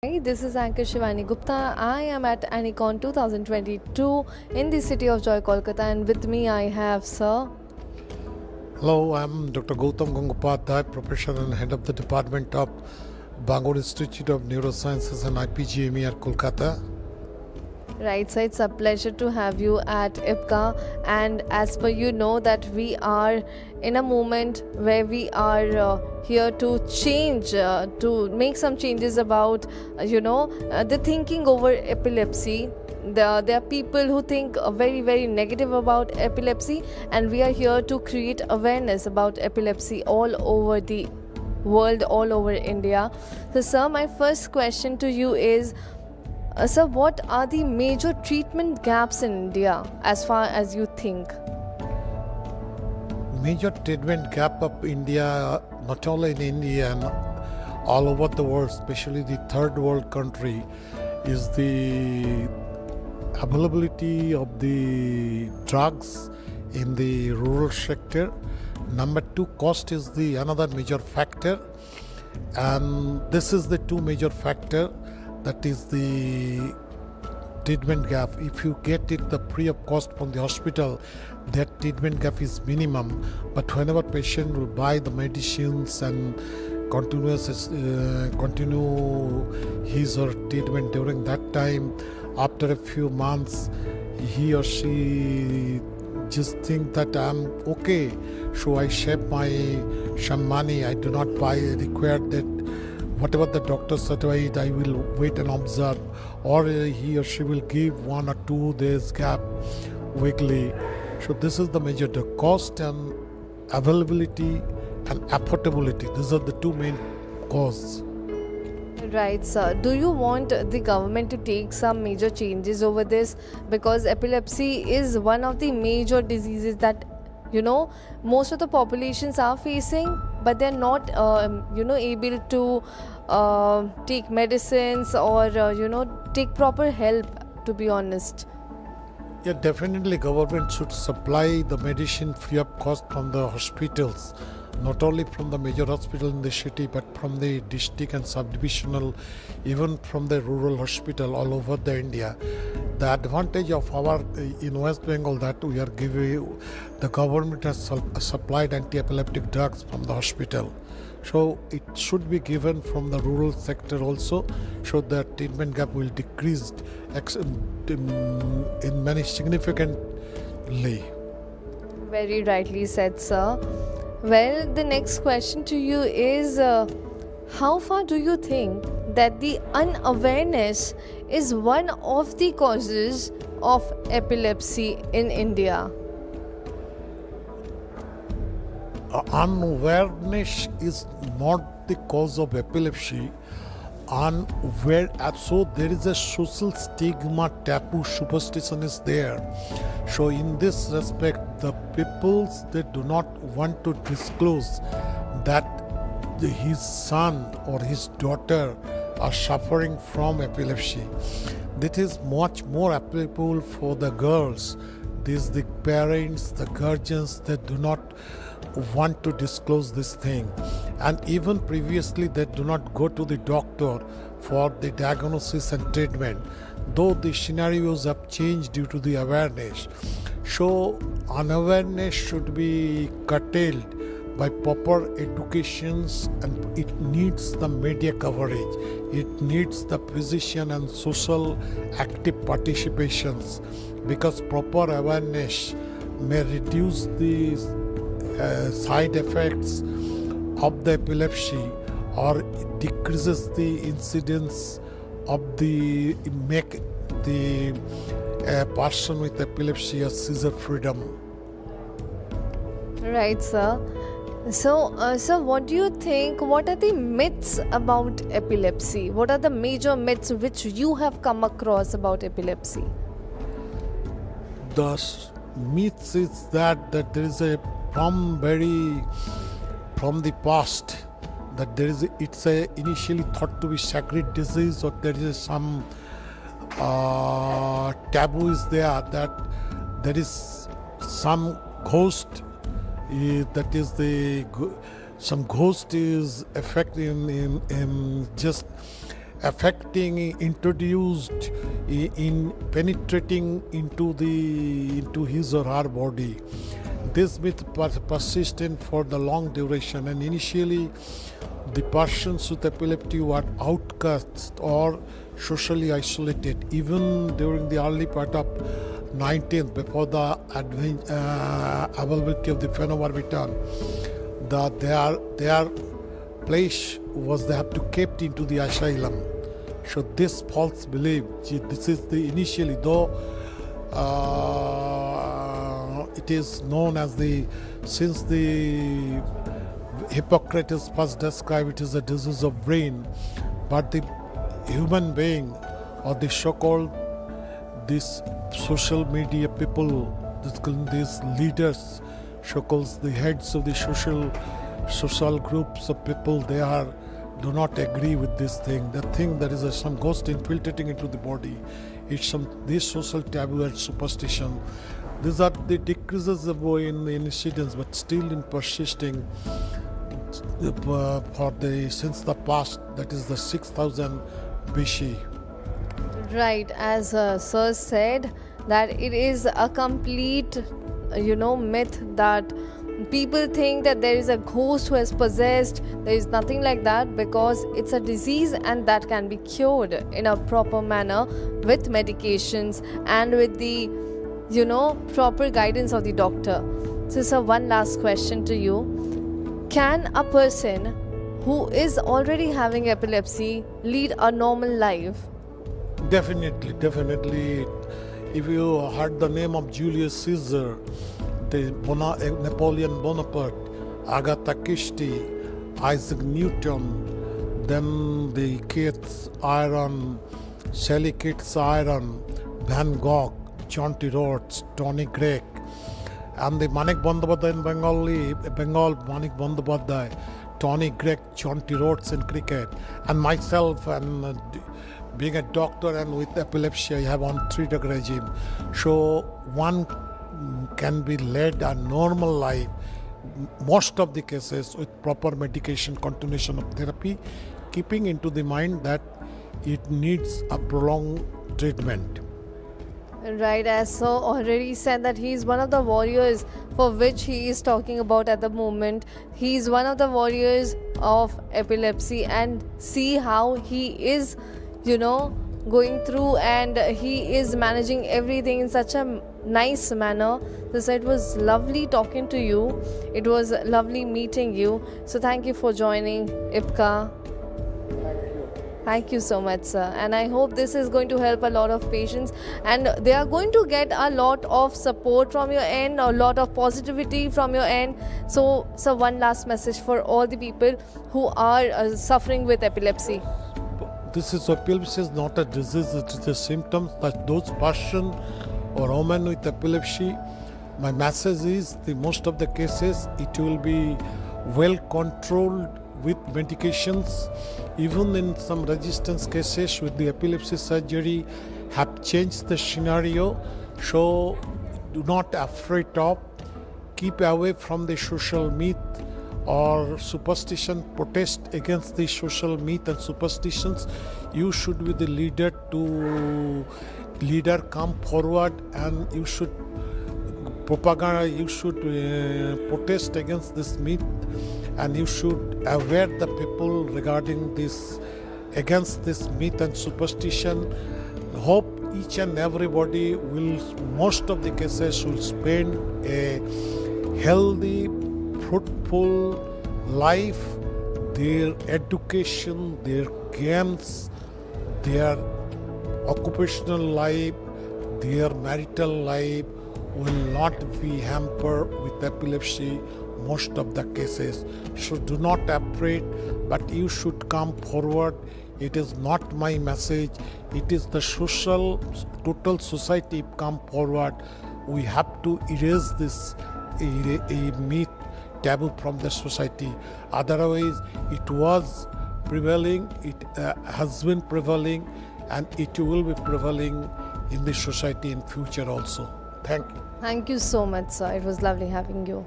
Hi, this is Anchor Shivani Gupta. I am at Anicon 2022 in the city of Joy, Kolkata, and with me I have Sir. Hello, I'm Dr. Gautam Gangopadhyay, Professor and Head of the Department of Bangalore Institute of Neurosciences and IPGME at Kolkata. Right, so it's a pleasure to have you at IPCA. And as per you know that we are in a moment where we are here to change, to make some changes about, the thinking over epilepsy. There are people who think very negative about epilepsy, and we are here to create awareness about epilepsy all over the world, all over India. So, sir, my first question to you is, sir, what are the major treatment gaps in India as far as you think? Major treatment gap of India, not only in India and all over the world, especially the third world country, is the availability of the drugs in the rural sector. Number two, cost is the another major factor, and this is the two major factor that is the treatment gap. If you get it the free of cost from the hospital, that treatment gap is minimum. But whenever patient will buy the medicines and continue his or treatment during that time, after a few months, he or she just think that I'm okay, so I save some money. I do not buy required that whatever the doctor certified, I will wait and observe, or he or she will give 1 or 2 days gap weekly. So this is the major, the cost and availability and affordability. These are the two main causes. Right, sir. Do you want the government to take some major changes over this? Because epilepsy is one of the major diseases that most of the populations are facing, but they're not able to take medicines or take proper help, to be honest. Yeah, definitely government should supply the medicine free of cost from the hospitals, not only from the major hospital in the city, but from the district and subdivisional, even from the rural hospital all over the India. The advantage of our in West Bengal that we are giving, the government has supplied anti-epileptic drugs from the hospital. So it should be given from the rural sector also, so that treatment gap will decrease in many significantly. Very rightly said, sir. Well, the next question to you is, how far do you think that the unawareness is one of the causes of epilepsy in India? Unawareness is not the cause of epilepsy. Unaware, so there is a social stigma, taboo, superstition is there. So in this respect, the peoples, they do not want to disclose that his son or his daughter are suffering from epilepsy. That is much more applicable for the girls. These the parents, the guardians, they do not want to disclose this thing, and even previously they do not go to the doctor for the diagnosis and treatment, though the scenarios have changed due to the awareness. So unawareness should be curtailed by proper educations, and it needs the media coverage, it needs the physician and social active participations, because proper awareness may reduce the side effects of the epilepsy, or it decreases the incidence of the make the person with epilepsy a seizure freedom. Right, sir. So, what do you think? What are the myths about epilepsy? What are the major myths which you have come across about epilepsy? The myth is that there is a from the past, that there is it's a initially thought to be sacred disease, or there is some taboo is there, that there is some ghost, that is the some ghost is affecting in just affecting, introduced in penetrating into his or her body. This myth persisted for the long duration, and initially the persons with epilepsy were outcast or socially isolated. Even during the early part of 19th, before the availability of the phenobarbital, their place was they have to kept into the asylum. So this false belief, this is the initially, though it is known as since the Hippocrates first described it as a disease of brain, but the human being or the so-called these social media people, these leaders, so-called the heads of the social groups of people, do not agree with this thing. They think there is some ghost infiltrating into the body. It's this social taboo and superstition. These are the decreases in the incidence, but still in persisting since the past, that is the 6000 BC. Right, as Sir said, that it is a complete, myth that people think that there is a ghost who has possessed. There is nothing like that, because it's a disease and that can be cured in a proper manner with medications and with the, proper guidance of the doctor. So, sir, one last question to you. Can a person who is already having epilepsy lead a normal life? Definitely. If you heard the name of Julius Caesar, Napoleon Bonaparte, Agatha Christie, Isaac Newton, then the Keats Iron, Shelley Keats Iron, Van Gogh, John T. Rhodes, Tony Gregg, and the Manik Bandyopadhyay in Bengal, Manik Bandyopadhyay, Tony Gregg, John T. Rhodes in cricket, and myself, and being a doctor and with epilepsy, I have on 3-drug regime. So one can be led a normal life, most of the cases with proper medication, continuation of therapy, keeping into the mind that it needs a prolonged treatment. Right, as Sir already said that he is one of the warriors for which he is talking about at the moment. He is one of the warriors of epilepsy, and see how he is, going through, and he is managing everything in such a nice manner. So it was lovely talking to you. It was lovely meeting you. So thank you for joining IPCA. Thank you so much, sir. And I hope this is going to help a lot of patients, and they are going to get a lot of support from your end, a lot of positivity from your end. So, sir, one last message for all the people who are suffering with epilepsy. Epilepsy is not a disease, it is a symptom that those person or women with epilepsy, my message is most of the cases it will be well controlled with medications. Even in some resistance cases with the epilepsy surgery have changed the scenario. So do not afraid of, keep away from the social myth or superstition, protest against the social myth and superstitions. You should be the leader come forward, and you should propaganda, you should protest against this myth, and you should aware the people regarding this, against this myth and superstition. Hope each and everybody will, most of the cases will spend a healthy, fruitful life. Their education, their games, their occupational life, their marital life will not be hampered with epilepsy most of the cases. So do not afraid, but you should come forward. It is not my message, it is the total society come forward. We have to erase this a myth, taboo from the society. Otherwise, it was prevailing, it has been prevailing, and it will be prevailing in the society in future also. Thank you. Thank you so much, sir. It was lovely having you.